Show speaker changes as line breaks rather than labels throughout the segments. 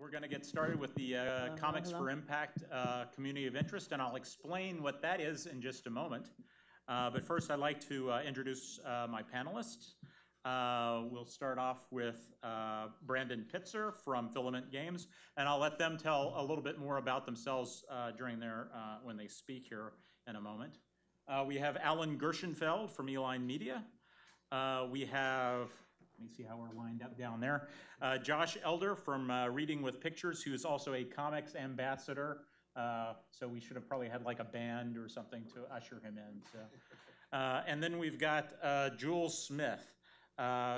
We're going to get started with the Comics for Impact Community of Interest, and I'll explain what that is in just a moment. But first, I'd like to introduce my panelists. We'll start off with Brandon Pitzer from Filament Games, and I'll let them tell a little bit more about themselves during their when they speak here in a moment. We have Alan Gershenfeld from Eline Media. We have, let me see how we're lined up down there. Josh Elder from Reading with Pictures, who's also a comics ambassador. So we should have probably had like a band or something to usher him in. So. And then we've got Jules Smith,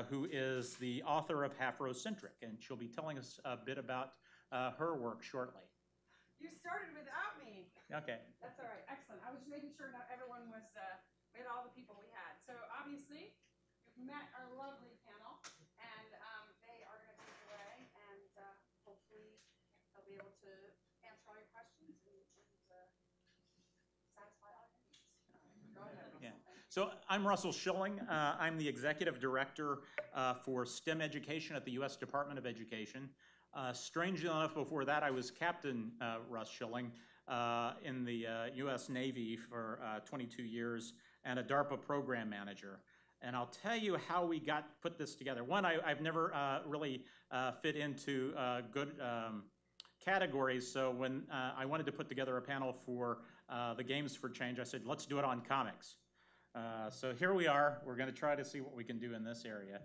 who is the author of Half-Rocentric, and she'll be telling us a bit about her work shortly.
You started without me.
Okay.
That's all right. Excellent. I was just making sure not everyone was, we had all the people we had. So obviously, you've met our lovely panel, and they are going to take it away, and hopefully they'll be able to answer all your questions and satisfy all your needs. Go ahead.
Yeah. So I'm Russell Shilling. I'm the Executive Director for STEM Education at the U.S. Department of Education. Strangely enough, before that, I was Captain Russ Shilling in the U.S. Navy for 22 years and a DARPA program manager. And I'll tell you how we put this together. One, I've never really fit into good categories, so when I wanted to put together a panel for the Games for Change, I said, let's do it on comics. So here we are. We're going to try to see what we can do in this area.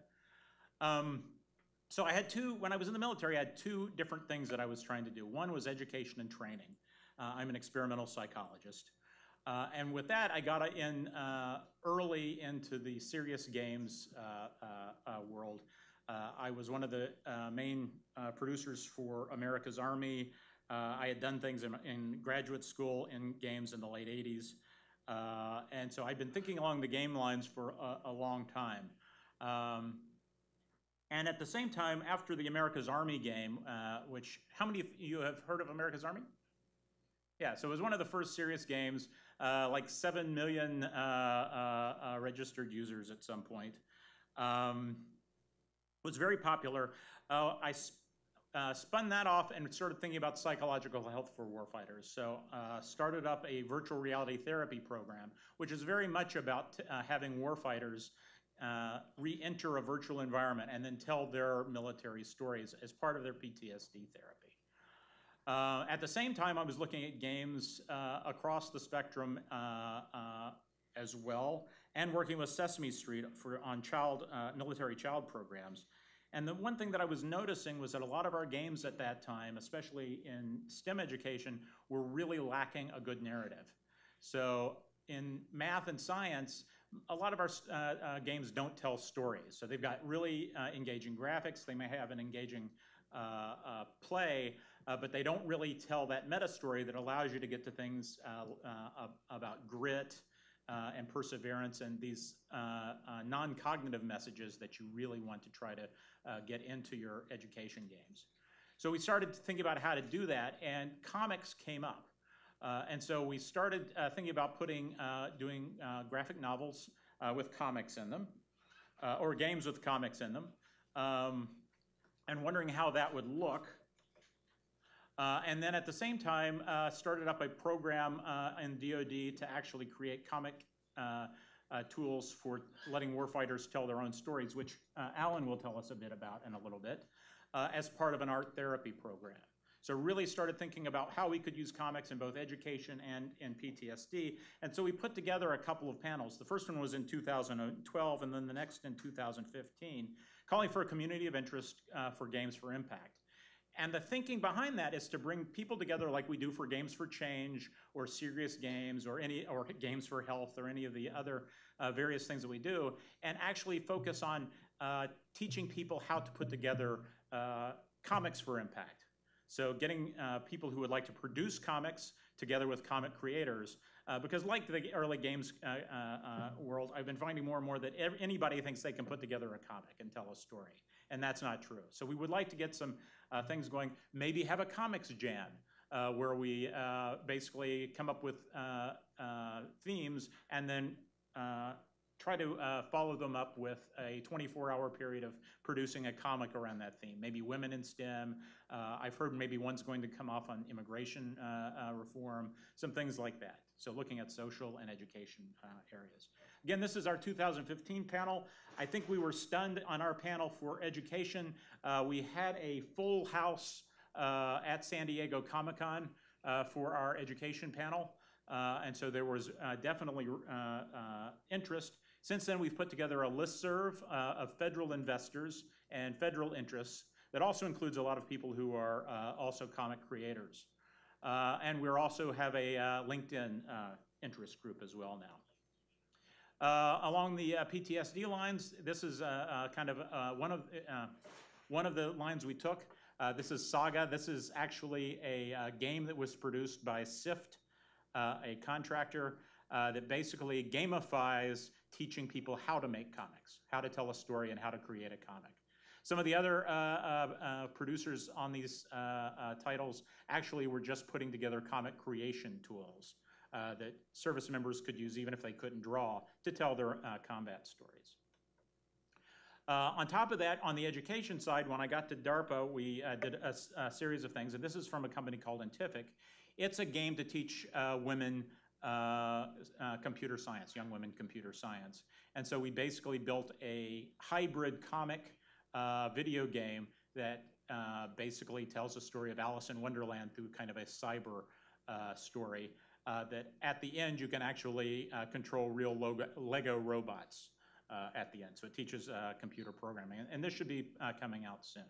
So I had when I was in the military, I had two different things that I was trying to do. One was education and training. I'm an experimental psychologist. And with that, I got in early into the serious games world. I was one of the main producers for America's Army. I had done things in graduate school in games in the late 80s. And so I've been thinking along the game lines for a long time. And at the same time, after the America's Army game, which, how many of you have heard of America's Army? Yeah, so it was one of the first serious games, like 7 million registered users at some point. It was very popular. I spun that off and started thinking about psychological health for warfighters. So started up a virtual reality therapy program, which is very much about having warfighters re-enter a virtual environment and then tell their military stories as part of their PTSD therapy. At the same time, I was looking at games across the spectrum as well, and working with Sesame Street on military child programs. And the one thing that I was noticing was that a lot of our games at that time, especially in STEM education, were really lacking a good narrative. So in math and science, a lot of our games don't tell stories. So they've got really engaging graphics. They may have an engaging play, but they don't really tell that meta story that allows you to get to things about grit and perseverance and these non-cognitive messages that you really want to try to get into your education games. So we started thinking about how to do that, and comics came up. And so we started thinking about doing graphic novels with comics in them, or games with comics in them, and wondering how that would look. And then at the same time, started up a program in DoD to actually create comic tools for letting warfighters tell their own stories, which Alan will tell us a bit about in a little bit, as part of an art therapy program. So really started thinking about how we could use comics in both education and in PTSD. And so we put together a couple of panels. The first one was in 2012, and then the next in 2015, calling for a community of interest for Games for Impact. And the thinking behind that is to bring people together like we do for Games for Change or serious games or Games for Health or any of the other various things that we do, and actually focus on teaching people how to put together comics for impact. So getting people who would like to produce comics together with comic creators, because like the early games world, I've been finding more and more that anybody thinks they can put together a comic and tell a story, and that's not true. So we would like to get some things going, maybe have a comics jam, where we basically come up with themes and then try to follow them up with a 24-hour period of producing a comic around that theme. Maybe women in STEM. I've heard maybe one's going to come off on immigration reform, some things like that. So looking at social and education areas. Again, this is our 2015 panel. I think we were stunned on our panel for education. We had a full house at San Diego Comic-Con for our education panel. And so there was definitely interest. Since then, we've put together a listserv of federal investors and federal interests that also includes a lot of people who are also comic creators. And we also have a LinkedIn interest group as well now. Along the PTSD lines, this is kind of one of the lines we took. This is Saga. This is actually a game that was produced by SIFT, a contractor that basically gamifies teaching people how to make comics, how to tell a story, and how to create a comic. Some of the other producers on these titles actually were just putting together comic creation tools that service members could use even if they couldn't draw to tell their combat stories. On top of that, on the education side, when I got to DARPA, we did a series of things, and this is from a company called Entific. It's a game to teach women computer science, young women computer science. And so we basically built a hybrid comic video game that basically tells a story of Alice in Wonderland through kind of a cyber story that at the end you can actually control real Lego robots at the end. So it teaches computer programming. And this should be coming out soon.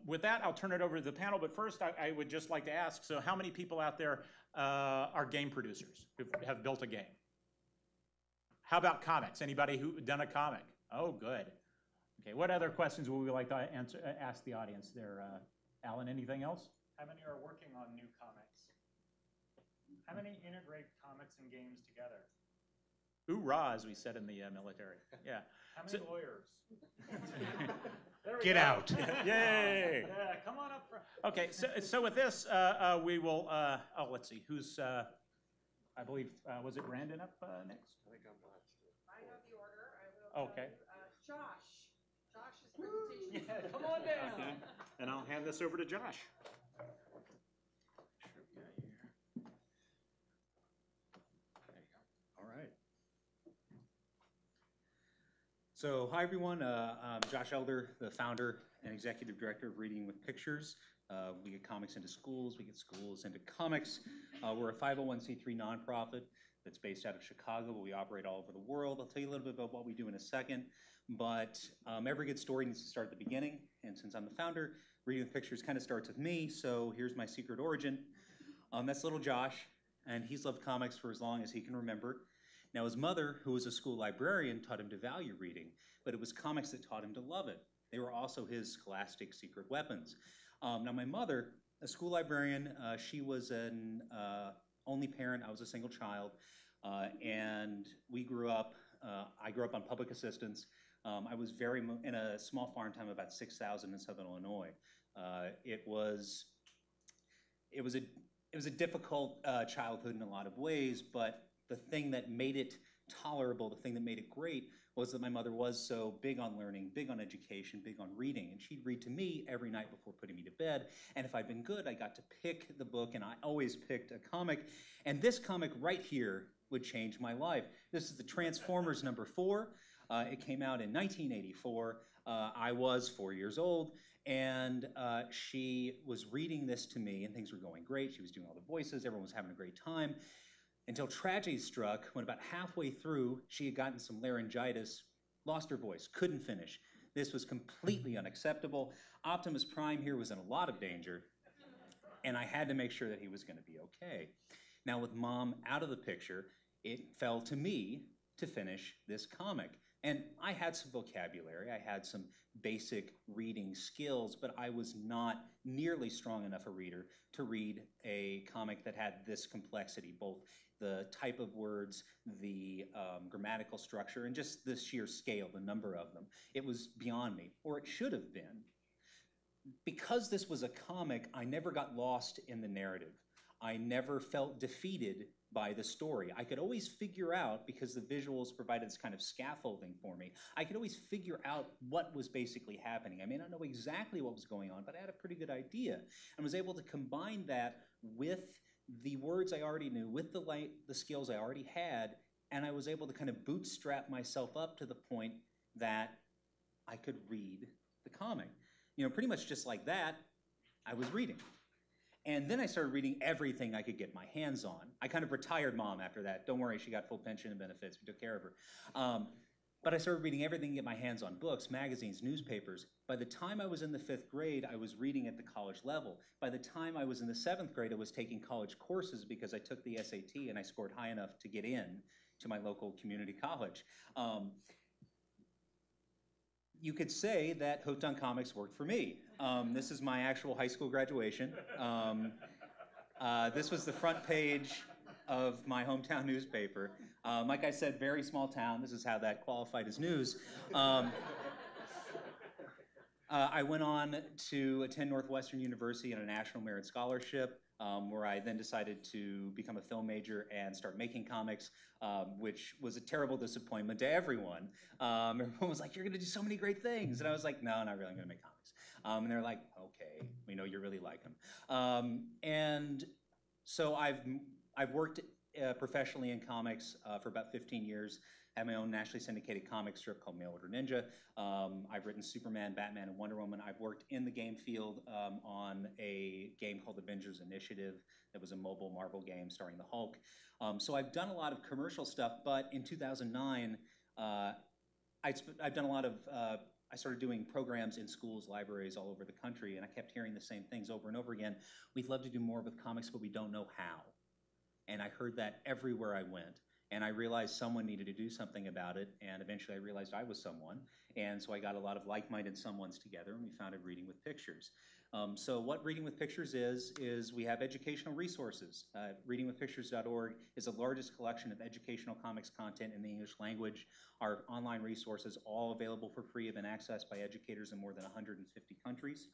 With that, I'll turn it over to the panel. But first, I would just like to ask, so how many people out there are game producers who have built a game? How about comics? Anybody who done a comic? Oh, good. Okay, what other questions would we like to ask the audience there? Alan, anything else?
How many are working on new comics? How many integrate comics and games together?
Hoorah, as we said in the military. Yeah.
How many lawyers?
Get out.
Yay.
Yeah, come on up front.
Okay, so with this, we will, let's see, who's, I believe, was it Brandon up next?
I think I'm last.
I know the order. I will
Okay.
tell you, Josh's presentation.
Yeah, come on down.
Okay. And I'll hand this over to Josh.
All right. So, hi everyone. I'm Josh Elder, the founder and executive director of Reading with Pictures. We get comics into schools. We get schools into comics. We're a 501c3 nonprofit that's based out of Chicago, but we operate all over the world. I'll tell you a little bit about what we do in a second. But every good story needs to start at the beginning. And since I'm the founder, Reading with Pictures kind of starts with me. So here's my secret origin. That's little Josh, and he's loved comics for as long as he can remember. Now, his mother, who was a school librarian, taught him to value reading, but it was comics that taught him to love it. They were also his scholastic secret weapons. Now, my mother, a school librarian, she was an only parent. I was a single child, and we grew up, I grew up on public assistance. I was in a small farm town of about 6,000 in Southern Illinois. It was a difficult childhood in a lot of ways, but the thing that made it tolerable, the thing that made it great, was that my mother was so big on learning, big on education, big on reading. And she'd read to me every night before putting me to bed. And if I'd been good, I got to pick the book, and I always picked a comic. And this comic right here would change my life. This is the Transformers #4. It came out in 1984. I was 4 years old. And she was reading this to me, and things were going great. She was doing all the voices. Everyone was having a great time. Until tragedy struck, when about halfway through, she had gotten some laryngitis, lost her voice, couldn't finish. This was completely unacceptable. Optimus Prime here was in a lot of danger, and I had to make sure that he was going to be okay. Now, with Mom out of the picture, it fell to me to finish this comic. And I had some vocabulary, I had some basic reading skills, but I was not nearly strong enough a reader to read a comic that had this complexity, both the type of words, the grammatical structure, and just the sheer scale, the number of them. It was beyond me, or it should have been. Because this was a comic, I never got lost in the narrative. I never felt defeated by the story. I could always figure out, because the visuals provided this kind of scaffolding for me, I could always figure out what was basically happening. I may not know exactly what was going on, but I had a pretty good idea and was able to combine that with the words I already knew, with the skills I already had, and I was able to kind of bootstrap myself up to the point that I could read the comic. You know, pretty much just like that, I was reading. And then I started reading everything I could get my hands on. I kind of retired Mom after that. Don't worry, she got full pension and benefits. We took care of her. But I started reading everything to get my hands on: books, magazines, newspapers. By the time I was in the 5th grade, I was reading at the college level. By the time I was in the 7th grade, I was taking college courses because I took the SAT and I scored high enough to get in to my local community college. You could say that Hooked on Comics worked for me. This is my actual high school graduation. This was the front page of my hometown newspaper. Like I said, very small town. This is how that qualified as news. I went on to attend Northwestern University on a National Merit Scholarship, where I then decided to become a film major and start making comics, which was a terrible disappointment to everyone. Everyone was like, "You're going to do so many great things." And I was like, "No, not really. I'm going to make comics." And they're like, "Okay, we know you really like them." And so I've worked professionally in comics for about 15 years. I have my own nationally syndicated comic strip called Mail Order Ninja. I've written Superman, Batman, and Wonder Woman. I've worked in the game field on a game called Avengers Initiative that was a mobile Marvel game starring the Hulk. So I've done a lot of commercial stuff, but in 2009, I've done a lot of, I started doing programs in schools, libraries all over the country, and I kept hearing the same things over and over again. We'd love to do more with comics, but we don't know how. And I heard that everywhere I went. And I realized someone needed to do something about it, and eventually I realized I was someone. And so I got a lot of like-minded someones together, and we founded Reading with Pictures. So what Reading with Pictures is we have educational resources. Readingwithpictures.org is the largest collection of educational comics content in the English language. Our online resources, all available for free, have been accessed by educators in more than 150 countries.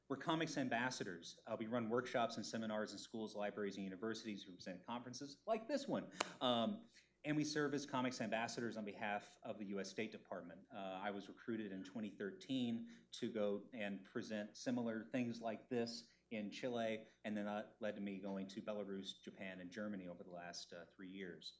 We're comics ambassadors. We run workshops and seminars in schools, libraries, and universities. We present conferences like this one. And we serve as comics ambassadors on behalf of the U.S. State Department. I was recruited in 2013 to go and present similar things like this in Chile, and then that led to me going to Belarus, Japan, and Germany over the last 3 years.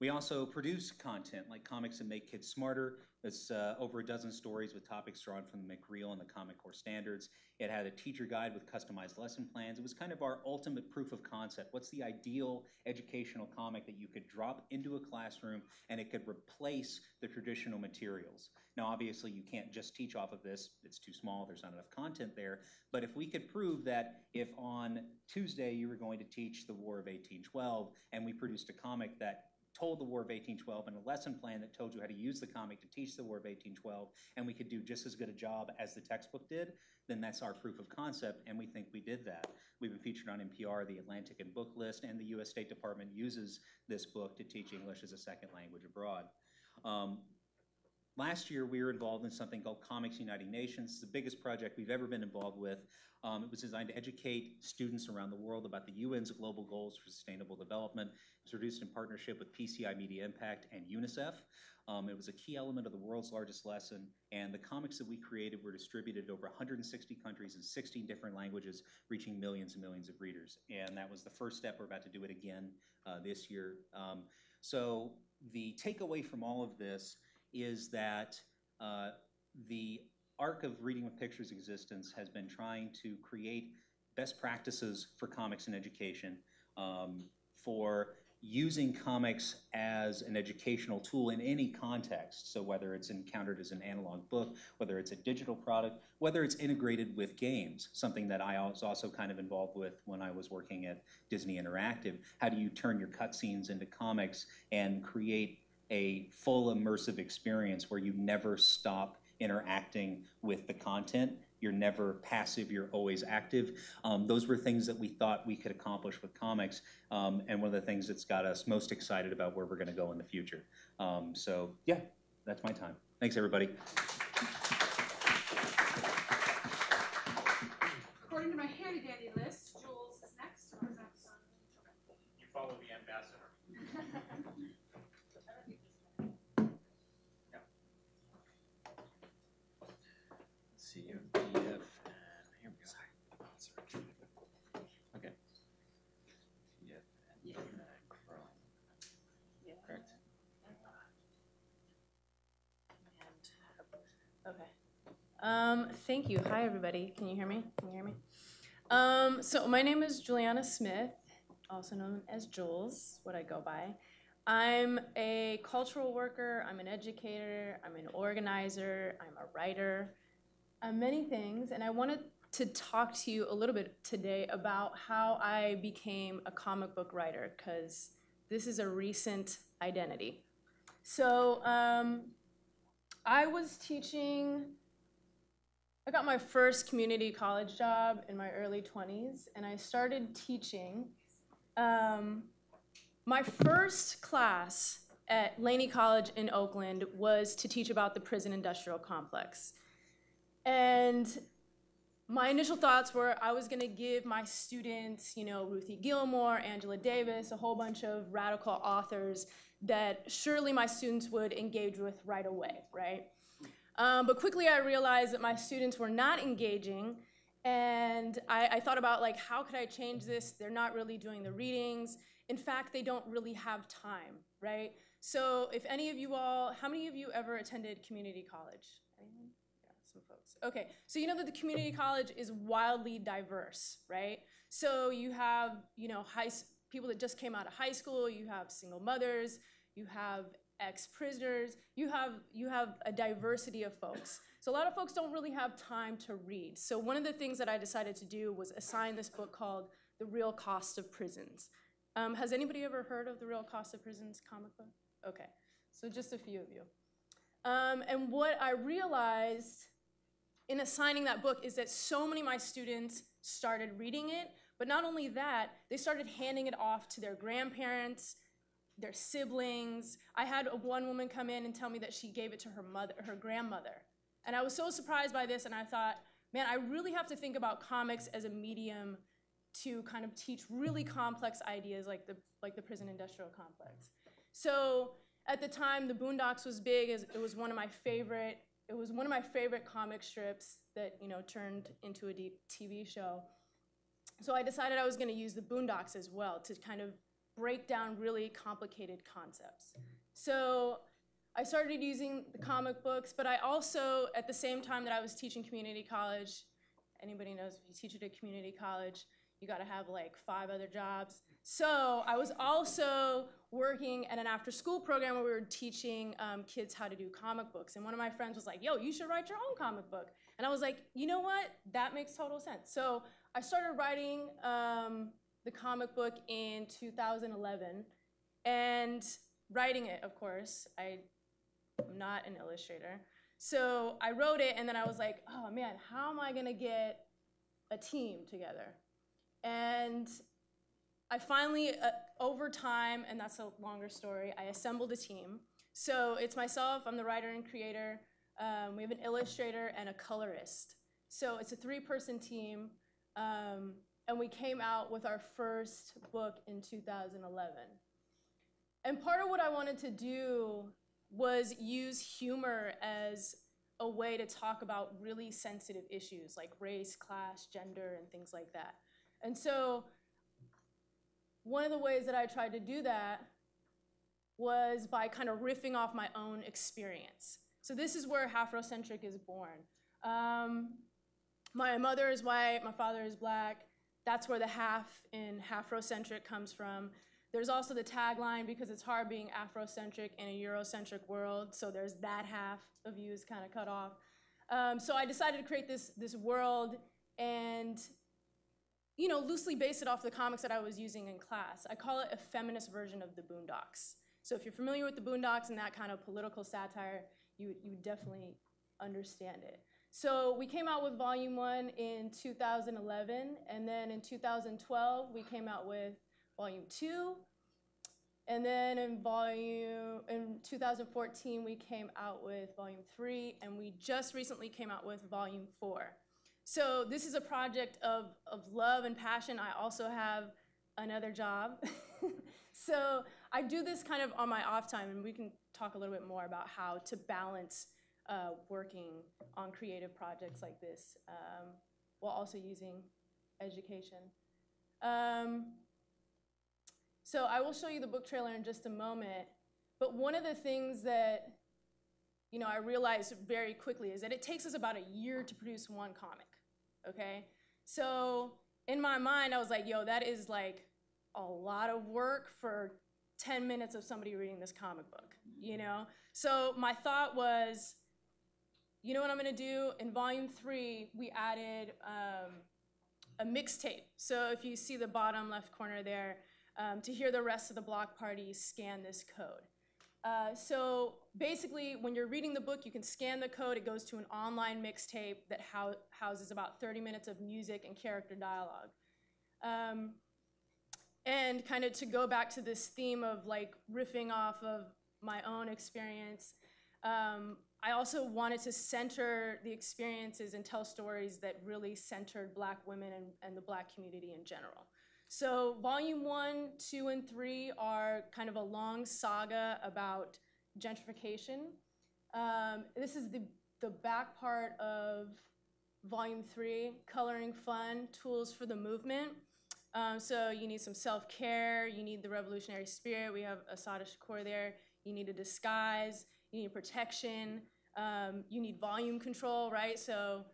We also produce content like Comics That Make Kids Smarter. It's over a dozen stories with topics drawn from the McReel and the Comic Core standards. It had a teacher guide with customized lesson plans. It was kind of our ultimate proof of concept. What's the ideal educational comic that you could drop into a classroom and it could replace the traditional materials? Now, obviously, you can't just teach off of this. It's too small. There's not enough content there. But if we could prove that if on Tuesday you were going to teach the War of 1812 and we produced a comic that told the War of 1812 and a lesson plan that told you how to use the comic to teach the War of 1812, and we could do just as good a job as the textbook did, then that's our proof of concept, and we think we did that. We've been featured on NPR, the Atlantic, and Book List, and the U.S. State Department uses this book to teach English as a second language abroad. Last year, we were involved in something called Comics Uniting Nations. It's the biggest project we've ever been involved with. It was designed to educate students around the world about the UN's global goals for sustainable development. It was produced in partnership with PCI Media Impact and UNICEF. It was a key element of the world's largest lesson, and the comics that we created were distributed over 160 countries in 16 different languages, reaching millions and millions of readers. And that was the first step. We're about to do it again this year. So the takeaway from all of this is that the arc of Reading with Pictures' existence has been trying to create best practices for comics in education, for using comics as an educational tool in any context. So whether it's encountered as an analog book, whether it's a digital product, whether it's integrated with games, something that I was also kind of involved with when I was working at Disney Interactive. How do you turn your cutscenes into comics and create a full immersive experience where you never stop interacting with the content? You're never passive, you're always active. Those were things that we thought we could accomplish with comics, and one of the things that's got us most excited about where we're gonna go in the future. So yeah, that's my time. Thanks, everybody.
According to my handy dandy list, Jules is next. Or is that
Let's see, you have PDF, and here we go. Sorry. Okay. PDF and Chrome. Correct.
Okay. Thank you. Hi, everybody. Can you hear me? Can you hear me? So my name is Juliana Smith, also known as Jules, what I go by. I'm a cultural worker, I'm an educator, I'm an organizer, I'm a writer, I'm many things, and I wanted to talk to you a little bit today about how I became a comic book writer, because this is a recent identity. So I was teaching. I got my first community college job in my early 20s, and I started teaching. My first class at Laney College in Oakland was to teach about the prison industrial complex. And my initial thoughts were I was gonna give my students, Ruthie Gilmore, Angela Davis, a whole bunch of radical authors that surely my students would engage with right away, right? But quickly I realized that my students were not engaging, and I thought about how could I change this? They're not really doing the readings. In fact, they don't really have time, right? So if any of you all, how many of you ever attended community college? Anyone? Yeah, some folks. Okay, so you know that the community college is wildly diverse, right? So you have, people that just came out of high school, you have single mothers, you have ex-prisoners, you have a diversity of folks. So a lot of folks don't really have time to read. So one of the things that I decided to do was assign this book called The Real Cost of Prisons. Has anybody ever heard of The Real Cost of Prisons comic book? Okay, so just a few of you. And what I realized in assigning that book is that so many of my students started reading it, but not only that, they started handing it off to their grandparents, their siblings. I had one woman come in and tell me that she gave it to her grandmother. And I was so surprised by this, and I thought, man, I really have to think about comics as a medium to kind of teach really complex ideas like the prison industrial complex. So at the time, the Boondocks was big. It was one of my favorite comic strips that turned into a TV show. So I decided I was going to use the Boondocks as well to kind of break down really complicated concepts. So I started using the comic books, but I also, at the same time that I was teaching community college, anybody knows if you teach at a community college, you gotta have 5 other jobs. So I was also working at an after-school program where we were teaching kids how to do comic books. And one of my friends was like, yo, you should write your own comic book. And I was like, you know what? That makes total sense. So I started writing the comic book in 2011. And writing it, of course, I'm not an illustrator. So I wrote it, and then I was like, oh man, how am I gonna get a team together? And I finally, over time, and that's a longer story, I assembled a team. So it's myself, I'm the writer and creator. We have an illustrator and a colorist. So it's a 3-person team, and we came out with our first book in 2011. And part of what I wanted to do was use humor as a way to talk about really sensitive issues like race, class, gender, and things like that. And so one of the ways that I tried to do that was by kind of riffing off my own experience. So this is where Afrocentric is born. My mother is white, my father is black. That's where the half in Afrocentric comes from. There's also the tagline, because it's hard being Afrocentric in a Eurocentric world, so there's that half of you is kind of cut off. So I decided to create this world and loosely base it off the comics that I was using in class. I call it a feminist version of the Boondocks. So if you're familiar with the Boondocks and that kind of political satire, you definitely understand it. So we came out with volume 1 in 2011, and then in 2012, we came out with volume 2, and then in 2014, we came out with volume 3, and we just recently came out with volume 4. So this is a project of love and passion. I also have another job. So I do this kind of on my off time, and we can talk a little bit more about how to balance working on creative projects like this while also using education. So I will show you the book trailer in just a moment, but one of the things that I realized very quickly is that it takes us about a year to produce one comic, okay? So in my mind, I was like, yo, that is like a lot of work for 10 minutes of somebody reading this comic book, So my thought was, you know what I'm gonna do? In volume 3, we added a mixtape. So if you see the bottom left corner there, to hear the rest of the block party, scan this code. So basically, when you're reading the book, you can scan the code. It goes to an online mixtape that houses about 30 minutes of music and character dialogue. And kind of to go back to this theme of like riffing off of my own experience, I also wanted to center the experiences and tell stories that really centered Black women and the Black community in general. So volume 1, 2, and 3 are kind of a long saga about gentrification. This is the back part of volume 3, Coloring Fun, Tools for the Movement. So you need some self-care, you need the revolutionary spirit. We have Assata Shakur there. You need a disguise, you need protection, you need volume control, right? So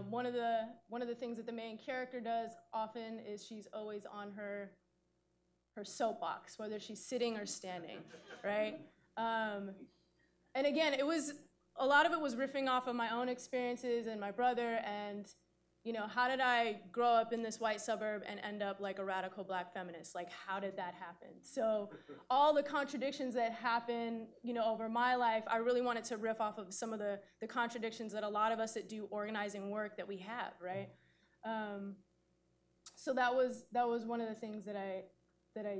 one of the things that the main character does often is she's always on her soapbox, whether she's sitting or standing, right? And again, a lot of it was riffing off of my own experiences and my brother, and how did I grow up in this white suburb and end up like a radical Black feminist? Like, how did that happen? So all the contradictions that happen, over my life, I really wanted to riff off of some of the contradictions that a lot of us that do organizing work that we have, right? So that was one of the things that I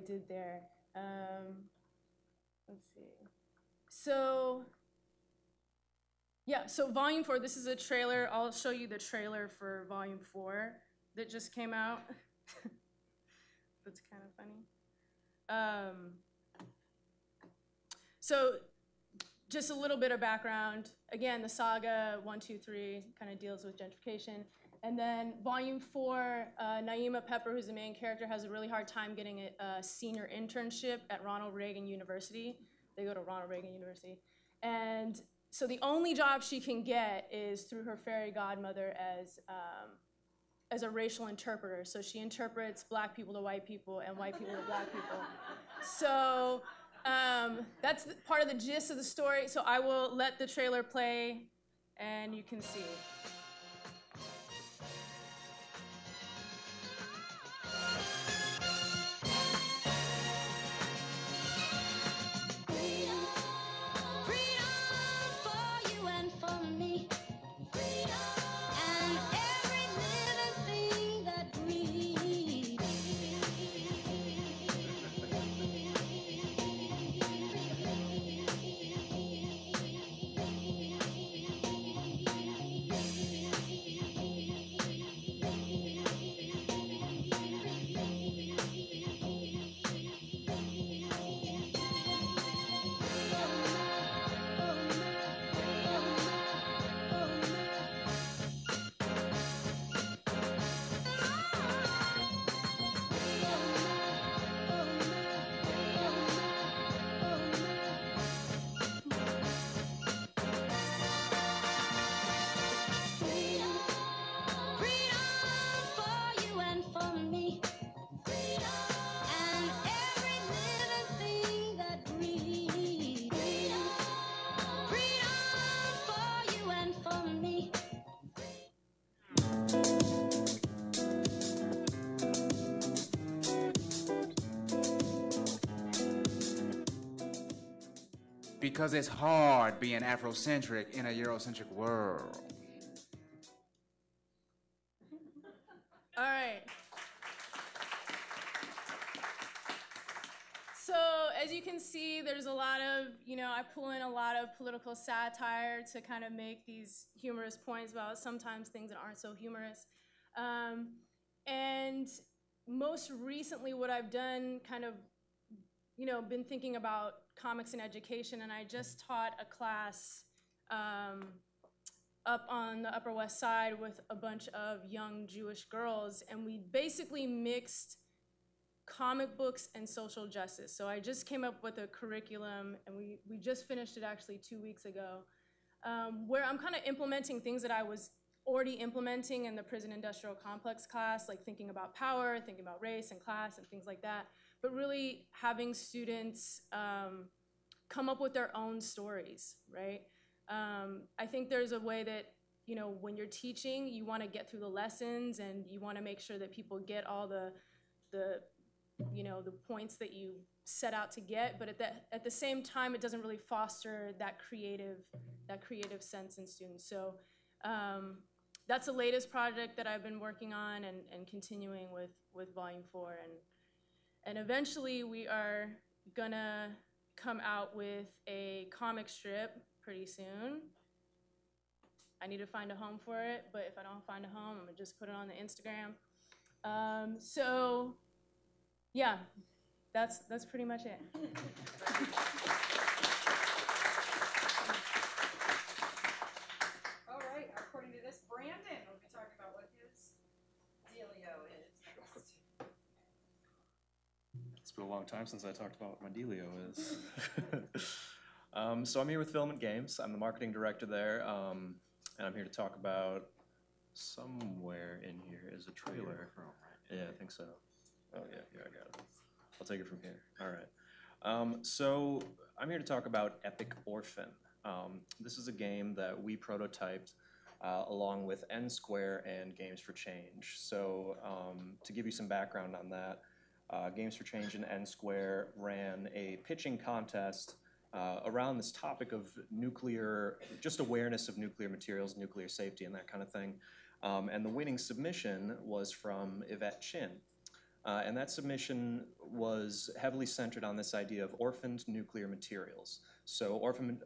did there. Let's see. So yeah, so volume 4, this is a trailer. I'll show you the trailer for volume 4 that just came out. That's kind of funny. So just a little bit of background. Again, the saga 1, 2, 3 kind of deals with gentrification. And then volume 4, Naima Pepper, who's the main character, has a really hard time getting a senior internship at Ronald Reagan University. They go to Ronald Reagan University. And so the only job she can get is through her fairy godmother as a racial interpreter. So she interprets Black people to white people and white people to Black people. So that's part of the gist of the story. So I will let the trailer play and you can see.
Because it's hard being Afrocentric in a Eurocentric world.
All right. So as you can see, there's a lot of, I pull in a lot of political satire to kind of make these humorous points about sometimes things that aren't so humorous. And most recently what I've done kind of been thinking about comics and education, and I just taught a class up on the Upper West Side with a bunch of young Jewish girls, and we basically mixed comic books and social justice. So I just came up with a curriculum, and we just finished it actually 2 weeks ago, where I'm kind of implementing things that I was already implementing in the prison industrial complex class, like thinking about power, thinking about race and class and things like that, but really having students come up with their own stories, right? I think there's a way that, when you're teaching, you want to get through the lessons and you want to make sure that people get all the points that you set out to get, but at the same time, it doesn't really foster that creative sense in students. So that's the latest project that I've been working on and continuing with Volume 4. And eventually we are gonna come out with a comic strip pretty soon. I need to find a home for it, but if I don't find a home, I'm gonna just put it on the Instagram. So yeah, that's pretty much it.
All right, according to this, Brandon will be talking about what his dealio is next.
It's been a long time since I talked about what my dealio is. So I'm here with Filament Games. I'm the marketing director there, and I'm here to talk about, somewhere in here is a trailer. Yeah, I think so. Oh yeah, here I got it. I'll take it from here. All right. So I'm here to talk about Epic Orphan. This is a game that we prototyped along with N Square and Games for Change. So to give you some background on that, Games for Change and N Square ran a pitching contest around this topic of nuclear, just awareness of nuclear materials, nuclear safety, and that kind of thing. And the winning submission was from Yvette Chin. And that submission was heavily centered on this idea of orphaned nuclear materials. So orphan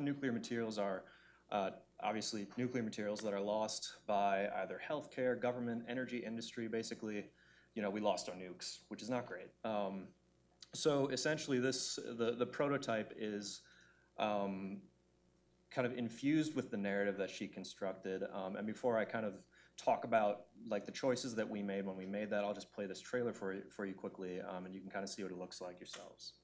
nuclear materials are obviously nuclear materials that are lost by either healthcare, government, energy industry. Basically, we lost our nukes, which is not great. So essentially the prototype is kind of infused with the narrative that she constructed. And before I kind of talk about like the choices that we made when we made that, I'll just play this trailer for you quickly, and you can kind of see what it looks like yourselves.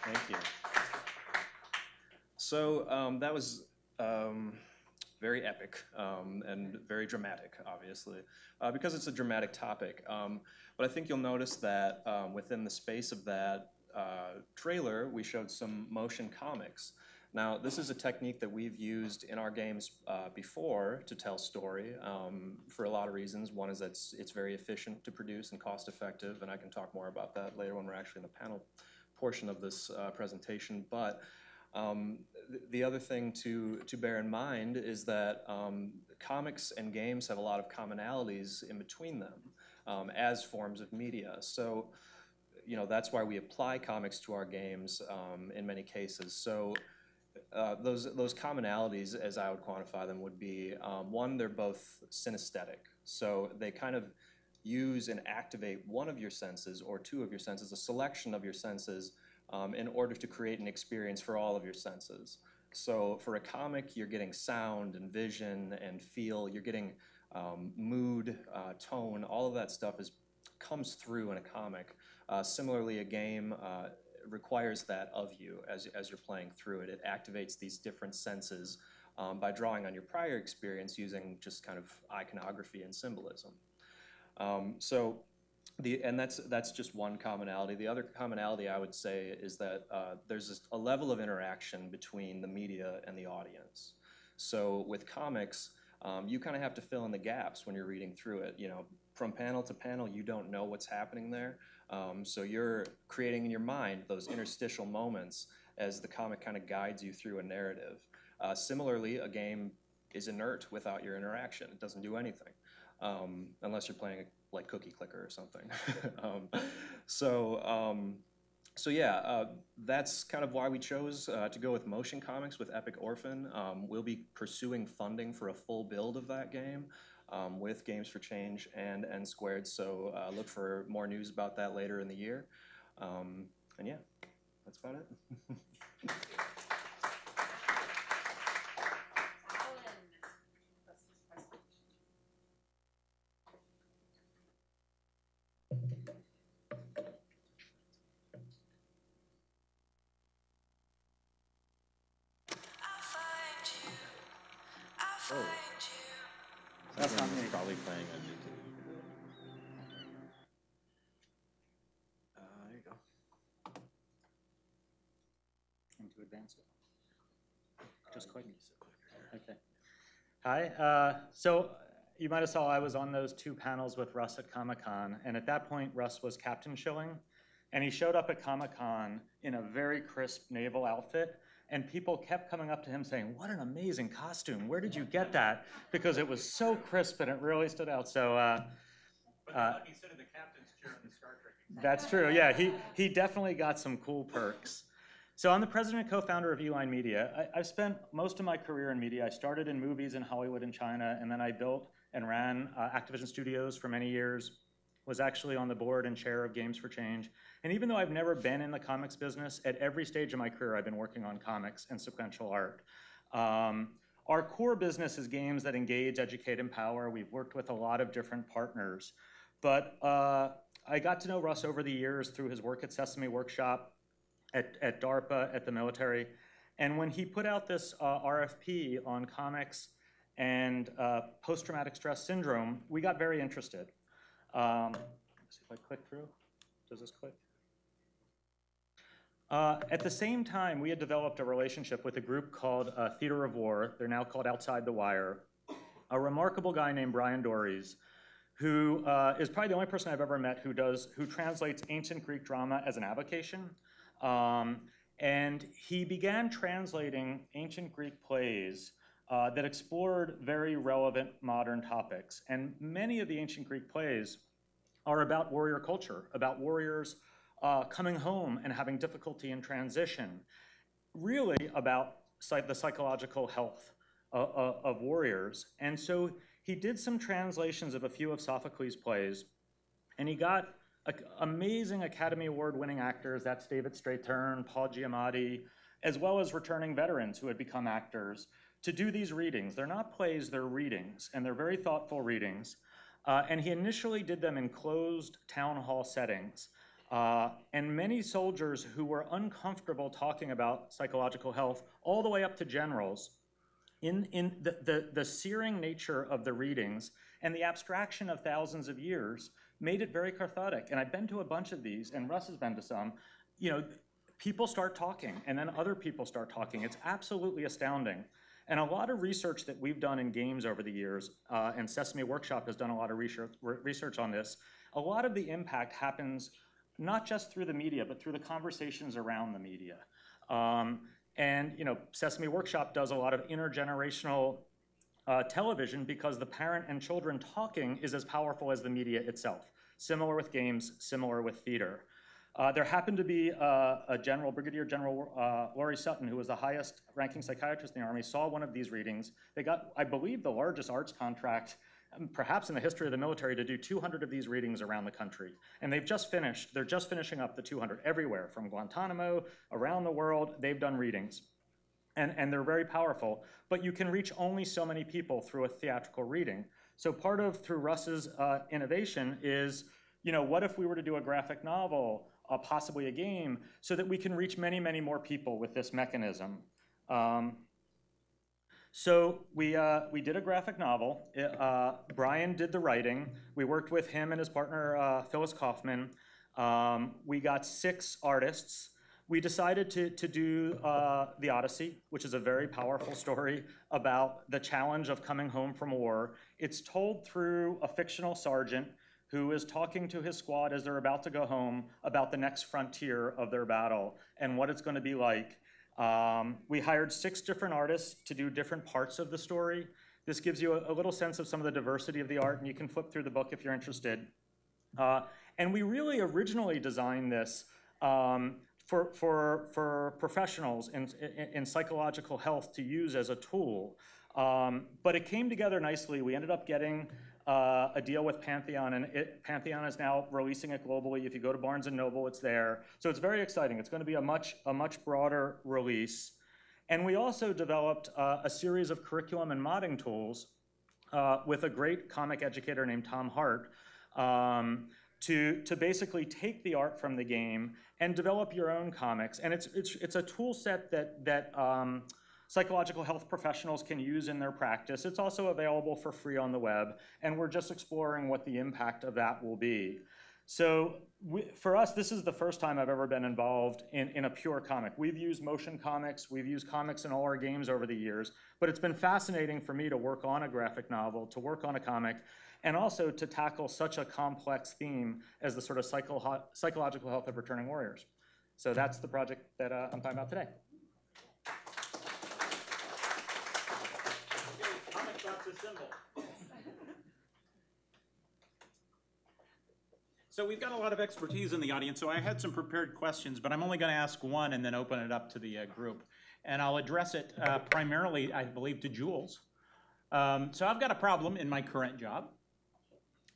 Thank you. So that was very epic and very dramatic, obviously, because it's a dramatic topic. But I think you'll notice that within the space of that trailer, we showed some motion comics. Now, this is a technique that we've used in our games before to tell story for a lot of reasons. One is that it's very efficient to produce and cost effective, and I can talk more about that later when we're actually in the panel portion of this presentation. But the other thing to bear in mind is that comics and games have a lot of commonalities in between them as forms of media. So, that's why we apply comics to our games in many cases. So those commonalities, as I would quantify them, would be one, they're both synesthetic. So they kind of use and activate one of your senses or two of your senses, a selection of your senses, in order to create an experience for all of your senses. So for a comic, you're getting sound and vision and feel. You're getting mood, tone. All of that stuff comes through in a comic. Similarly, a game requires that of you as you're playing through it. It activates these different senses by drawing on your prior experience using just kind of iconography and symbolism. And that's just one commonality. The other commonality I would say is that there's a level of interaction between the media and the audience. So with comics, you kind of have to fill in the gaps when you're reading through it. From panel to panel, you don't know what's happening there. So you're creating in your mind those interstitial moments as the comic kind of guides you through a narrative. Similarly, a game is inert without your interaction. It doesn't do anything, unless you're playing like Cookie Clicker or something. So yeah, that's kind of why we chose to go with motion comics with Epic Orphan. We'll be pursuing funding for a full build of that game with Games for Change and N Squared, so look for more news about that later in the year. And yeah, that's about it.
That's not me.
Probably playing on YouTube. There you go.
And to advance it. Just click. Okay. Hi. So you might have saw I was on those two panels with Russ at Comic-Con, and at that point, Russ was Captain Shilling, and he showed up at Comic-Con in a very crisp naval outfit, and people kept coming up to him saying, "What an amazing costume! Where did you get that?" Because it was so crisp and it really stood out. So.
But not like he sit in the captain's chair in the Star Trek.
That's true. Yeah, he definitely got some cool perks. So I'm the president and co-founder of Uline Media. I've spent most of my career in media. I started in movies in Hollywood and China, and then I built and ran Activision Studios for many years, was actually on the board and chair of Games for Change. And even though I've never been in the comics business, at every stage of my career, I've been working on comics and sequential art. Our core business is games that engage, educate, empower. We've worked with a lot of different partners. But I got to know Russ over the years through his work at Sesame Workshop, at DARPA, at the military. And when he put out this RFP on comics and post-traumatic stress syndrome, we got very interested. Let's see if I click through. Does this click? At the same time, we had developed a relationship with a group called Theater of War. They're now called Outside the Wire. A remarkable guy named Brian Dories, who is probably the only person I've ever met who translates ancient Greek drama as an avocation. And he began translating ancient Greek plays that explored very relevant modern topics. And many of the ancient Greek plays are about warrior culture, about warriors coming home and having difficulty in transition, really about the psychological health of warriors. And so he did some translations of a few of Sophocles' plays, and he got amazing Academy Award-winning actors, that's David Strathern, Paul Giamatti, as well as returning veterans who had become actors, to do these readings. They're not plays, they're readings, and they're very thoughtful readings. And he initially did them in closed town hall settings. And many soldiers who were uncomfortable talking about psychological health, all the way up to generals, in the searing nature of the readings and the abstraction of thousands of years made it very cathartic. And I've been to a bunch of these, and Russ has been to some. People start talking, and then other people start talking. It's absolutely astounding. And a lot of research that we've done in games over the years, and Sesame Workshop has done a lot of research on this, a lot of the impact happens not just through the media, but through the conversations around the media. Sesame Workshop does a lot of intergenerational television because the parent and children talking is as powerful as the media itself. Similar with games, similar with theater. There happened to be a general, Brigadier General Laurie Sutton, who was the highest ranking psychiatrist in the Army, saw one of these readings. They got, I believe, the largest arts contract perhaps in the history of the military to do 200 of these readings around the country. And they're just finishing up the 200 everywhere, from Guantanamo, around the world, they've done readings. And they're very powerful, but you can reach only so many people through a theatrical reading. So through Russ's innovation is, what if we were to do a graphic novel, possibly a game, so that we can reach many, many more people with this mechanism. So we did a graphic novel. Brian did the writing. We worked with him and his partner, Phyllis Kaufman. We got 6 artists. We decided to do The Odyssey, which is a very powerful story about the challenge of coming home from war. It's told through a fictional sergeant who is talking to his squad as they're about to go home about the next frontier of their battle and what it's going to be like. We hired 6 different artists to do different parts of the story. This gives you a little sense of some of the diversity of the art, and you can flip through the book if you're interested. And we really originally designed this for professionals in psychological health to use as a tool. But it came together nicely. We ended up getting a deal with Pantheon, and Pantheon is now releasing it globally. If you go to Barnes & Noble, it's there. So it's very exciting. It's going to be a much broader release. And we also developed a series of curriculum and modding tools with a great comic educator named Tom Hart to basically take the art from the game and develop your own comics. And it's a tool set that psychological health professionals can use in their practice. It's also available for free on the web, and we're just exploring what the impact of that will be. So for us, this is the first time I've ever been involved in a pure comic. We've used motion comics, we've used comics in all our games over the years, but it's been fascinating for me to work on a graphic novel, to work on a comic, and also to tackle such a complex theme as the sort of psychological health of returning warriors. So that's the project that I'm talking about today.
So we've got a lot of expertise in the audience, so I had some prepared questions, but I'm only going to ask one and then open it up to the group. And I'll address it primarily, I believe, to Jules. So I've got a problem in my current job.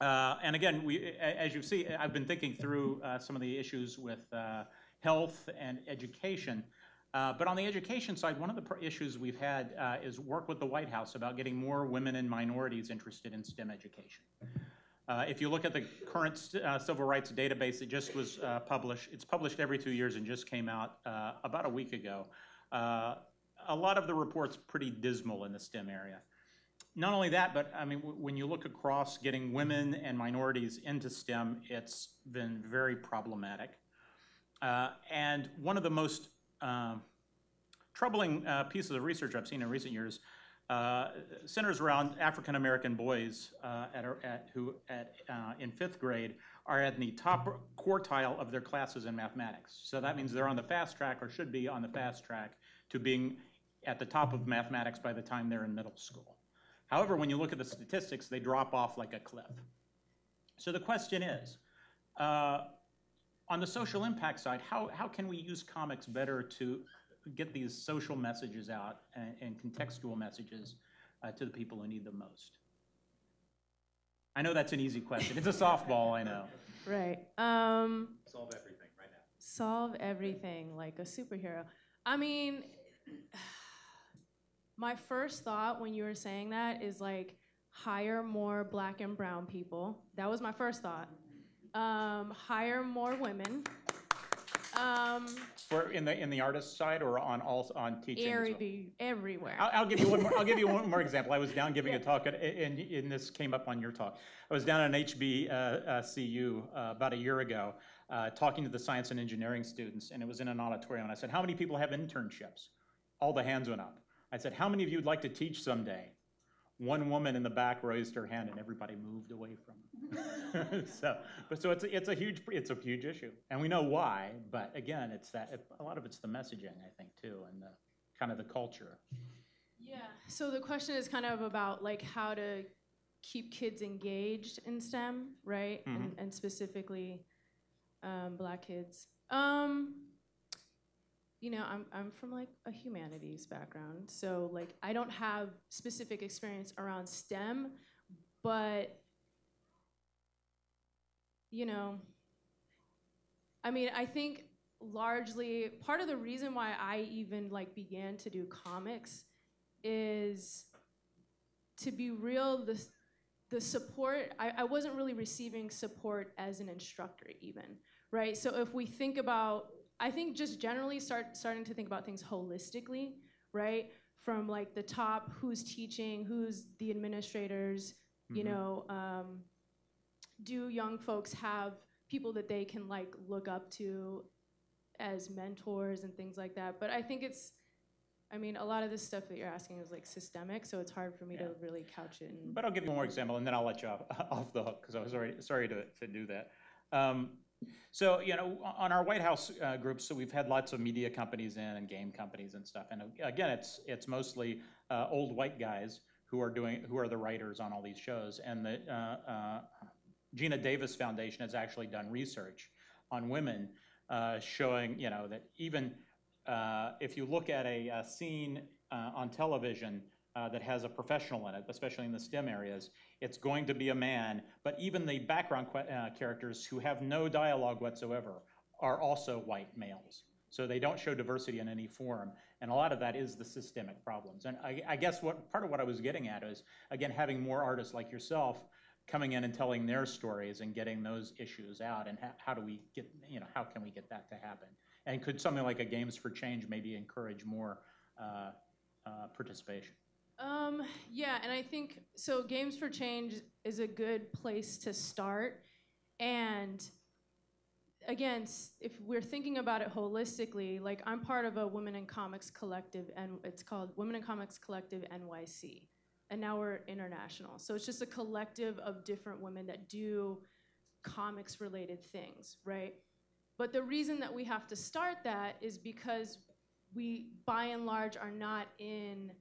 And again, as you see, I've been thinking through some of the issues with health and education. But on the education side, one of the issues we've had is work with the White House about getting more women and minorities interested in STEM education. If you look at the current civil rights database, it just was published. It's published every 2 years and just came out about a week ago. A lot of the reports pretty dismal in the STEM area. Not only that, but I mean, when you look across getting women and minorities into STEM, it's been very problematic. And one of the most troubling pieces of research I've seen in recent years centers around African American boys who in 5th grade are at the top quartile of their classes in mathematics. So that means they're on the fast track, or should be on the fast track, to being at the top of mathematics by the time they're in middle school. However, when you look at the statistics, they drop off like a cliff. So the question is, on the social impact side, how can we use comics better to get these social messages out and contextual messages to the people who need them most? I know that's an easy question. It's a softball, I know.
Right.
Solve everything right now.
Solve everything like a superhero. I mean, my first thought when you were saying that is like, hire more Black and brown people. That was my first thought. Hire more women.
For in the artist side, or on teaching as well?
Everywhere.
I'll give you one more. I'll give you one more example. I was down giving a talk, and this came up on your talk. I was down at an HBCU about a year ago, talking to the science and engineering students, and it was in an auditorium. And I said, "How many people have internships?" All the hands went up. I said, "How many of you would like to teach someday?" One woman in the back raised her hand, and everybody moved away from her. so it's a huge issue, and we know why. But again, a lot of it's the messaging, I think, too, and the kind of the culture.
Yeah. So the question is kind of about like how to keep kids engaged in STEM, right?
Mm-hmm.
And specifically Black kids. You know, I'm from like a humanities background, so like I don't have specific experience around STEM, but you know, I mean, I think largely part of the reason why I even like began to do comics is, to be real, the support, I wasn't really receiving support as an instructor even, right? So if we think about, I think just generally starting to think about things holistically, right? From like the top, who's teaching, who's the administrators, you know, do young folks have people that they can like look up to as mentors and things like that? But I think it's, I mean, a lot of this stuff that you're asking is like systemic, so it's hard for me to really couch it in.
But I'll give you one more example, and then I'll let you off the hook, because I was already sorry to do that. So, you know, on our White House groups, so we've had lots of media companies in and game companies and stuff. And again, it's mostly old white guys who are the writers on all these shows. And the Gina Davis Foundation has actually done research on women, showing, you know, that even if you look at a scene on television that has a professional in it, especially in the STEM areas, it's going to be a man, but even the background characters who have no dialogue whatsoever are also white males. So they don't show diversity in any form, and a lot of that is the systemic problems. And I guess part of what I was getting at is, again, having more artists like yourself coming in and telling their stories and getting those issues out, and how do we get, you know, how can we get that to happen? And could something like a Games for Change maybe encourage more participation?
Yeah, and I think, so Games for Change is a good place to start. And again, if we're thinking about it holistically, like I'm part of a Women in Comics collective, and it's called Women in Comics Collective NYC. And now we're international. So it's just a collective of different women that do comics related things, right? But the reason that we have to start that is because we, by and large, are not in,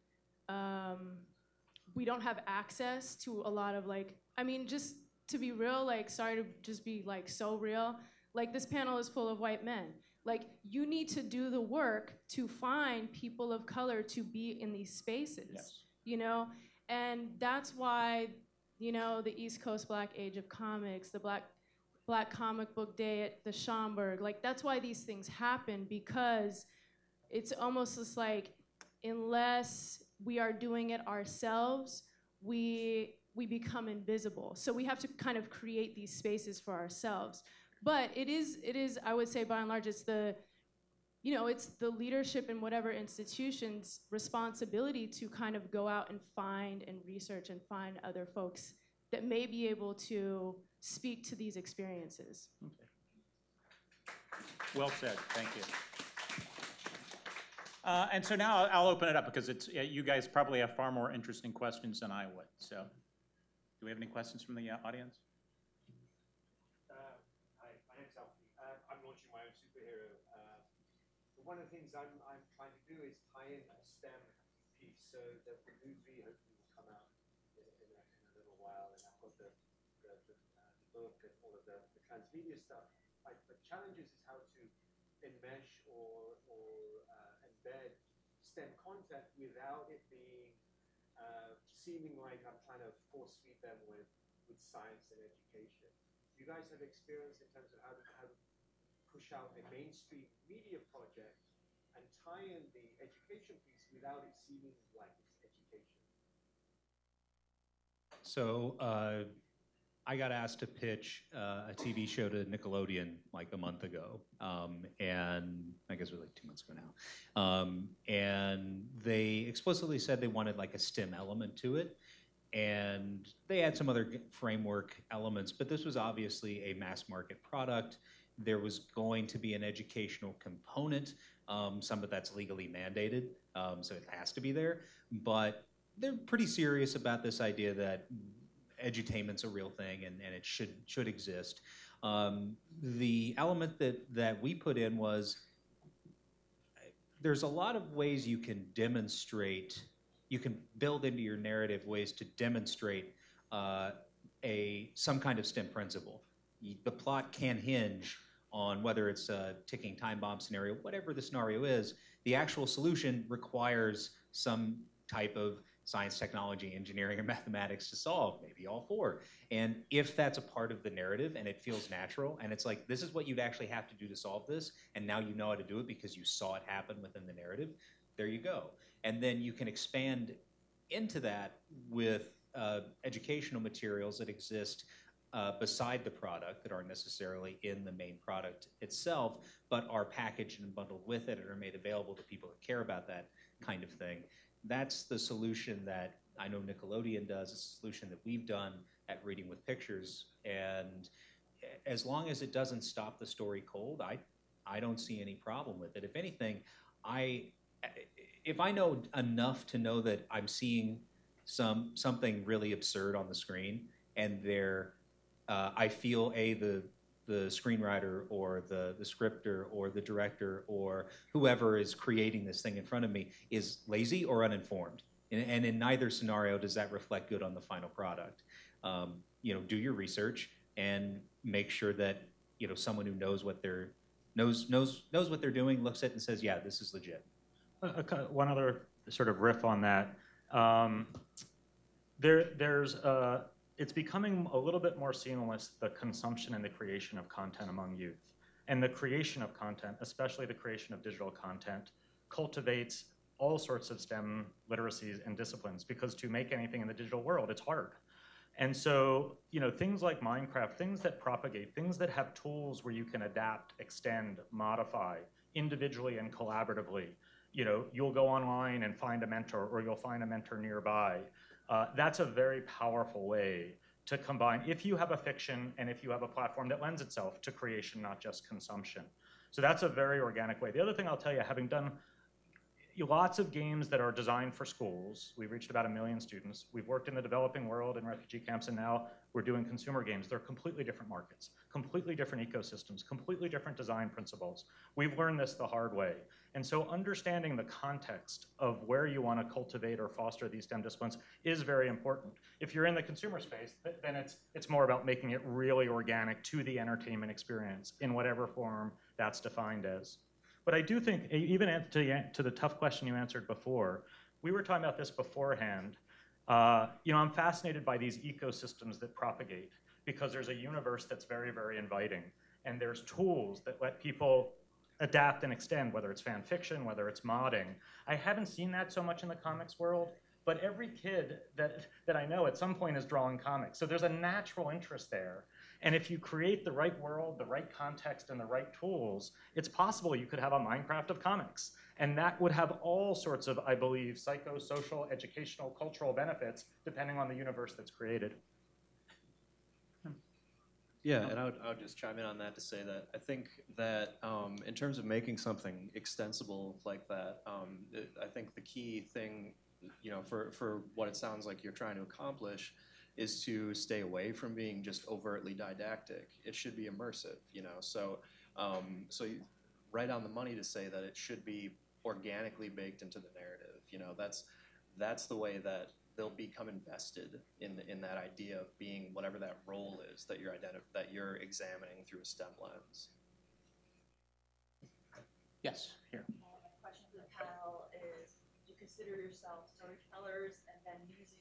we don't have access to a lot of like, I mean, just to be real, like, sorry to just be like so real, like this panel is full of white men. Like, you need to do the work to find people of color to be in these spaces,
yes.
You know? And that's why, you know, the East Coast Black Age of Comics, the Black Comic Book Day at the Schomburg, like that's why these things happen, because it's almost just like, unless we are doing it ourselves, we become invisible. So we have to kind of create these spaces for ourselves. But it is, I would say by and large, it's the, you know, it's the leadership in whatever institution's responsibility to kind of go out and find and research and find other folks that may be able to speak to these experiences.
Okay. Well said, thank you. And so now I'll open it up, because it's, you guys probably have far more interesting questions than I would. So, do we have any questions from the audience?
Hi, my name's Alfie. I'm launching my own superhero. But one of the things I'm trying to do is tie in a STEM piece, so that the movie hopefully will come out in a little while, and I've got the book and all of the transmedia stuff. The challenge is how to enmesh or embed STEM content without it being seeming like I'm trying to force feed them with science and education. Do you guys have experience in terms of how to push out a mainstream media project and tie in the education piece without it seeming like it's education?
So I got asked to pitch a TV show to Nickelodeon like a month ago, and I guess it was like 2 months ago now. And they explicitly said they wanted like a STEM element to it, and they had some other framework elements, but this was obviously a mass market product. There was going to be an educational component, some of that's legally mandated, so it has to be there, but they're pretty serious about this idea that edutainment's a real thing, and it should exist. The element that we put in was, there's a lot of ways you can demonstrate, you can build into your narrative ways to demonstrate some kind of STEM principle. The plot can hinge on whether it's a ticking time bomb scenario, whatever the scenario is, the actual solution requires some type of science, technology, engineering, or mathematics to solve, maybe all four. And if that's a part of the narrative and it feels natural, and it's like, this is what you'd actually have to do to solve this, and now you know how to do it because you saw it happen within the narrative, there you go. And then you can expand into that with educational materials that exist beside the product that aren't necessarily in the main product itself, but are packaged and bundled with it and are made available to people that care about that kind of thing. That's the solution that I know Nickelodeon does. It's a solution that we've done at Reading with Pictures. And as long as it doesn't stop the story cold, I don't see any problem with it. If anything, if I know enough to know that I'm seeing something really absurd on the screen, and I feel the screenwriter or the scripter or the director or whoever is creating this thing in front of me is lazy or uninformed. And in neither scenario does that reflect good on the final product. Do your research and make sure that someone who knows what they're what they're doing looks at it and says, yeah, this is legit.
One other sort of riff on that. It's becoming a little bit more seamless, the consumption and the creation of content among youth. And the creation of content, especially the creation of digital content, cultivates all sorts of STEM literacies and disciplines, because to make anything in the digital world, it's hard. And so, things like Minecraft, things that propagate, things that have tools where you can adapt, extend, modify individually and collaboratively. You'll go online and find a mentor, or you'll find a mentor nearby. That's a very powerful way to combine, if you have a fiction and if you have a platform that lends itself to creation, not just consumption. So that's a very organic way. The other thing I'll tell you, having done lots of games that are designed for schools, we've reached about 1 million students. We've worked in the developing world in refugee camps, and now we're doing consumer games. They're completely different markets, completely different ecosystems, completely different design principles. We've learned this the hard way. And so understanding the context of where you want to cultivate or foster these STEM disciplines is very important. If you're in the consumer space, then it's more about making it really organic to the entertainment experience in whatever form that's defined as. But I do think, even to the tough question you answered before, we were talking about this beforehand. I'm fascinated by these ecosystems that propagate, because there's a universe that's very, very inviting. And there's tools that let people adapt and extend, whether it's fan fiction, whether it's modding. I haven't seen that so much in the comics world, but every kid that I know at some point is drawing comics. So there's a natural interest there. And if you create the right world, the right context, and the right tools, it's possible you could have a Minecraft of comics. And that would have all sorts of, I believe, psychosocial, educational, cultural benefits, depending on the universe that's created.
Yeah, and I would just chime in on that to say that I think that in terms of making something extensible like that, I think the key thing, for what it sounds like you're trying to accomplish, is to stay away from being just overtly didactic. It should be immersive, So right on the money to say that it should be organically baked into the narrative. That's the way that they'll become invested in that idea of being whatever that role is that you're examining through a STEM lens.
Yes, here.
My question for the panel is, do you consider yourself storytellers and then using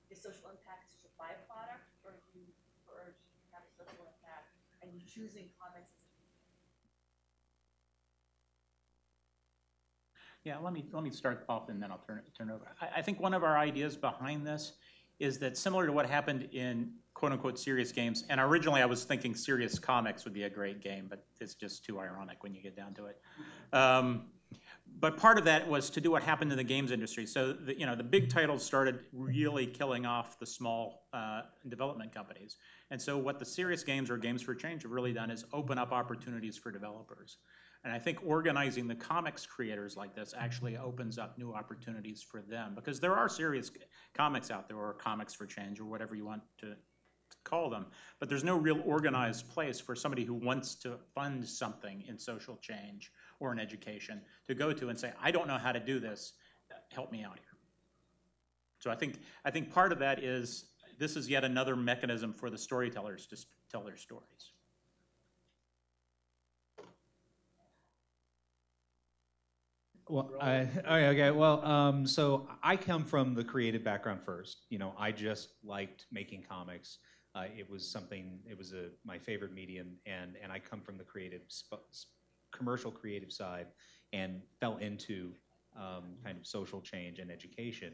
the social impact as a byproduct, or do you have a social impact and you're choosing comics as a
Yeah, let me start off and then I'll turn it over. I think one of our ideas behind this is that, similar to what happened in quote-unquote serious games, and originally I was thinking serious comics would be a great game, but it's just too ironic when you get down to it. But part of that was to do what happened in the games industry. So the big titles started really killing off the small development companies. And so what the serious games or Games for Change have really done is open up opportunities for developers. And I think organizing the comics creators like this actually opens up new opportunities for them, because there are serious comics out there, or comics for change, or whatever you want to call them. But there's no real organized place for somebody who wants to fund something in social change or in education to go to and say, I don't know how to do this, help me out here. So I think part of that is, this is yet another mechanism for the storytellers to tell their stories.
Well, okay. Well, so I come from the creative background first. You know, I just liked making comics. It was something. It was my favorite medium, and I come from the commercial creative side, and fell into kind of social change and education.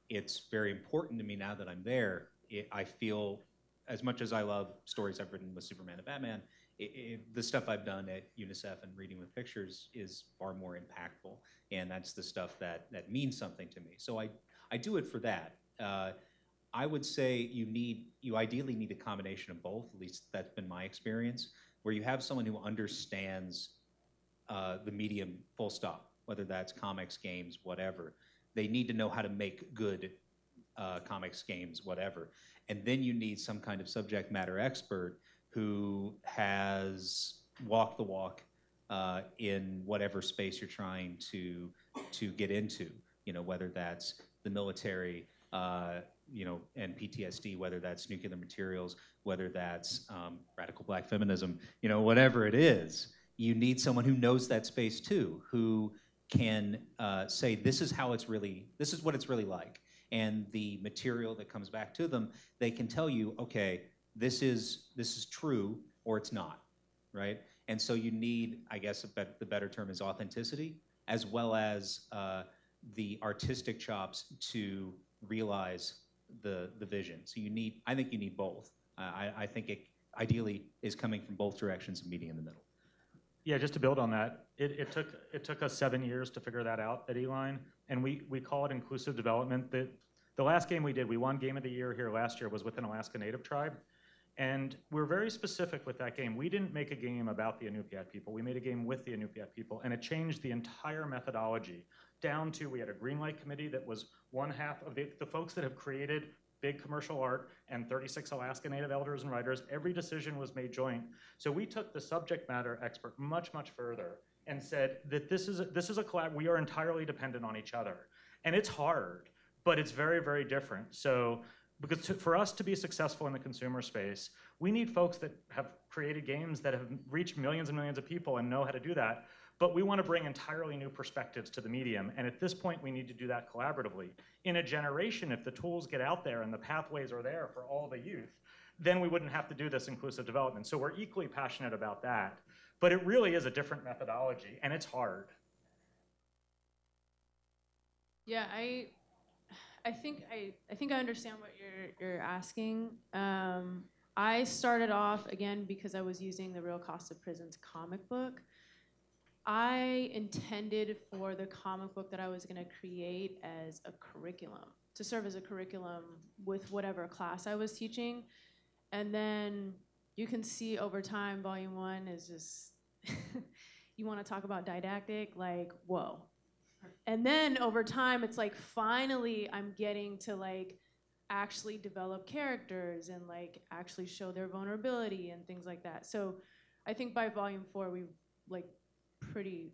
It's very important to me now that I'm there. I feel, as much as I love stories I've written with Superman and Batman, the stuff I've done at UNICEF and Reading with Pictures is far more impactful, and that's the stuff that means something to me. So I do it for that. I would say you ideally need a combination of both. At least that's been my experience, where you have someone who understands the medium full stop, whether that's comics, games, whatever. They need to know how to make good comics, games, whatever. And then you need some kind of subject matter expert who has walked the walk in whatever space you're trying to get into. You know, whether that's the military, you know, and PTSD, whether that's nuclear materials, whether that's radical black feminism, you know, whatever it is, you need someone who knows that space too, who can say, this is what it's really like. And the material that comes back to them, they can tell you, okay, this is true or it's not, right? And so you need, I guess the better term is authenticity, as well as the artistic chops to realize the vision. So I think you need both. I think it ideally is coming from both directions and meeting in the middle.
Yeah, just to build on that, it took us 7 years to figure that out at Eline, and we call it inclusive development. The last game we did, we won Game of the Year here last year, was with an Alaska Native tribe, and we're very specific with that game. We didn't make a game about the Inupiat people. We made a game with the Inupiat people, and it changed the entire methodology down to, we had a green light committee that was one half of the folks that have created big commercial art, and 36 Alaska Native elders and writers. Every decision was made joint. So we took the subject matter expert much, much further and said that this is a collab. We are entirely dependent on each other. And it's hard, but it's very, very different. So because for us to be successful in the consumer space, we need folks that have created games that have reached millions and millions of people and know how to do that. But we want to bring entirely new perspectives to the medium. And at this point, we need to do that collaboratively. In a generation, if the tools get out there and the pathways are there for all the youth, then we wouldn't have to do this inclusive development. So we're equally passionate about that. But it really is a different methodology, and it's hard.
Yeah, I think I understand what you're asking. I started off, again, because I was using the Real Cost of Prisons comic book. I intended for the comic book that I was going to create as a curriculum, to serve as a curriculum with whatever class I was teaching. And then you can see over time, volume 1 is just, you want to talk about didactic, like, whoa. And then over time, it's like, finally, I'm getting to like actually develop characters and like actually show their vulnerability and things like that. So I think by volume 4, we like pretty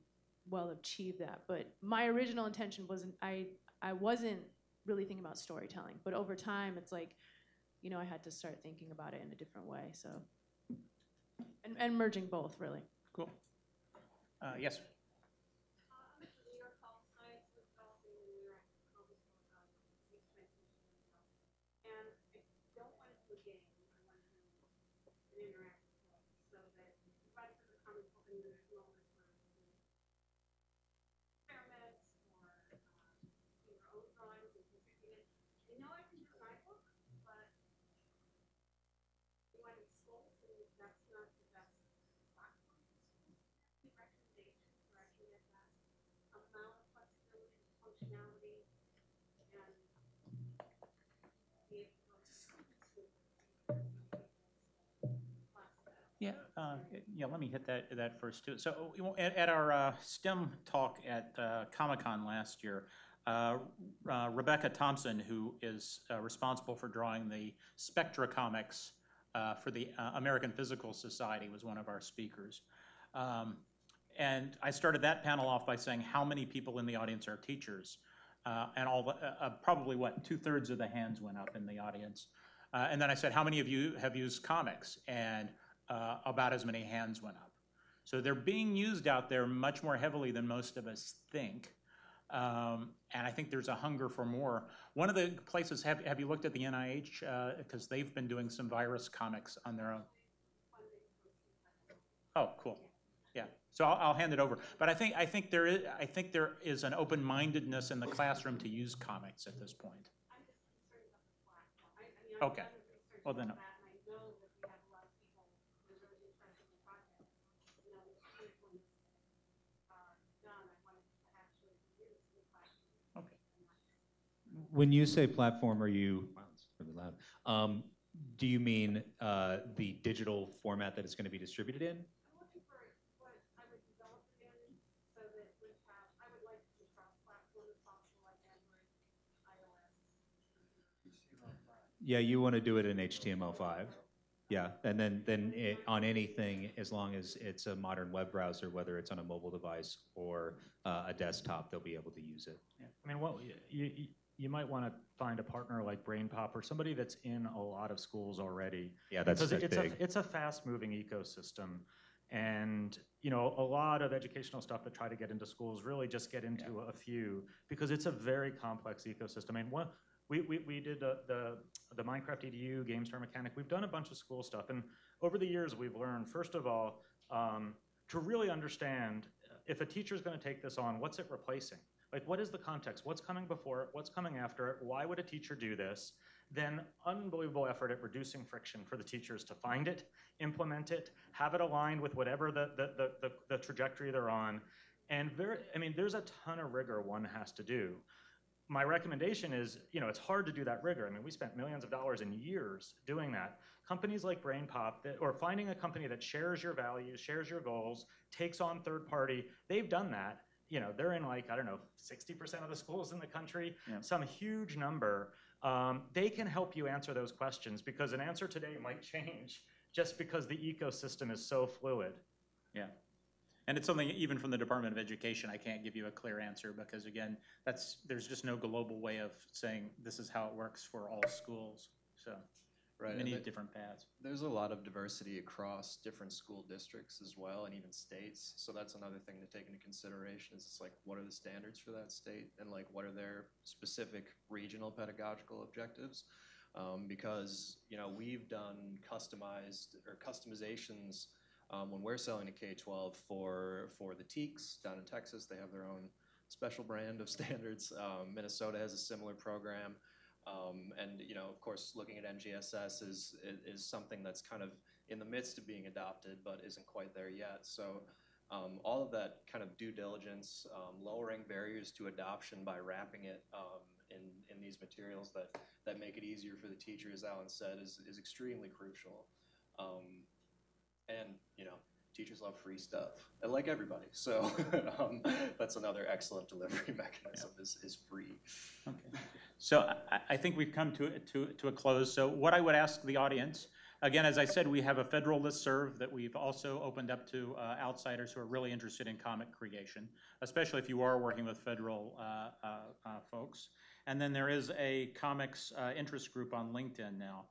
well achieved that. But my original intention wasn't, I wasn't really thinking about storytelling. But over time, it's like, you know, I had to start thinking about it in a different way. So, and merging both, really.
Cool. Yes. Yeah, let me hit that first too. So at our STEM talk at Comic-Con last year, Rebecca Thompson, who is responsible for drawing the Spectra comics for the American Physical Society, was one of our speakers. And I started that panel off by saying, how many people in the audience are teachers? And probably, 2/3 of the hands went up in the audience. And then I said, how many of you have used comics? And about as many hands went up. So they're being used out there much more heavily than most of us think. And I think there's a hunger for more. One of the places, have you looked at the NIH? Because they've been doing some virus comics on their own. Oh, cool. Yeah. So I'll hand it over. But I think there is an open-mindedness in the classroom to use comics at this point. Okay. Well then.
When you say platform, are you, wow, it's really loud. Do you mean the digital format that it's going to be distributed in?
I'm looking for what I would develop it in so that it would have, I would like to cross-platform as possible, like Android, iOS.
Yeah, you want to do it in HTML5. Yeah, and then on anything, as long as it's a modern web browser, whether it's on a mobile device or a desktop, they'll be able to use it.
Yeah. I mean, what you might want to find a partner like BrainPop or somebody that's in a lot of schools already.
Yeah, that's
big. It's a fast-moving ecosystem, and you know, a lot of educational stuff that try to get into schools really just get into a few because it's a very complex ecosystem. I mean, we did the Minecraft EDU game star mechanic. We've done a bunch of school stuff, and over the years we've learned, first of all, to really understand if a teacher is going to take this on, what's it replacing? Like, what is the context? What's coming before it? What's coming after it? Why would a teacher do this? Then unbelievable effort at reducing friction for the teachers to find it, implement it, have it aligned with whatever the trajectory they're on. And there's a ton of rigor one has to do. My recommendation is, you know, it's hard to do that rigor. I mean, we spent millions of dollars and years doing that. Companies like BrainPop, or finding a company that shares your values, shares your goals, takes on third party, they've done that. You know, they're in like, I don't know, 60% of the schools in the country, some huge number. They can help you answer those questions because an answer today might change just because the ecosystem is so fluid.
Yeah. And it's something, even from the Department of Education, I can't give you a clear answer because, again, there's just no global way of saying this is how it works for all schools. So many different paths.
There's a lot of diversity across different school districts as well, and even states. So that's another thing to take into consideration is it's like, what are the standards for that state? And like, what are their specific regional pedagogical objectives? Because, you know, we've done customizations when we're selling to K-12 for the TEKs down in Texas. They have their own special brand of standards. Minnesota has a similar program. And, you know, of course, looking at MGSS is something that's kind of in the midst of being adopted, but isn't quite there yet. So all of that kind of due diligence, lowering barriers to adoption by wrapping it in these materials that make it easier for the teacher, as Alan said, is extremely crucial. And, you know, teachers love free stuff, and like everybody. So that's another excellent delivery mechanism is free.
Okay. So I think we've come to a close. So what I would ask the audience, again, as I said, we have a federal listserv that we've also opened up to outsiders who are really interested in comic creation, especially if you are working with federal folks. And then there is a comics interest group on LinkedIn now.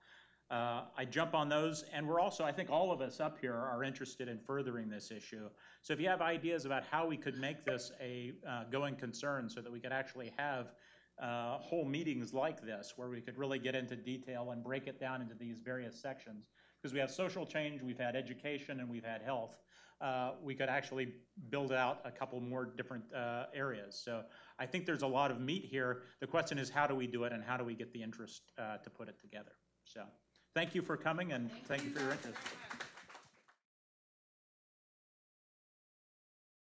I jump on those, and we're also, I think all of us up here are interested in furthering this issue. So if you have ideas about how we could make this a going concern so that we could actually have whole meetings like this where we could really get into detail and break it down into these various sections, because we have social change, we've had education, and we've had health. We could actually build out a couple more different areas. So I think there's a lot of meat here. The question is, how do we do it, and how do we get the interest to put it together? So thank you for coming, and thank you for your interest.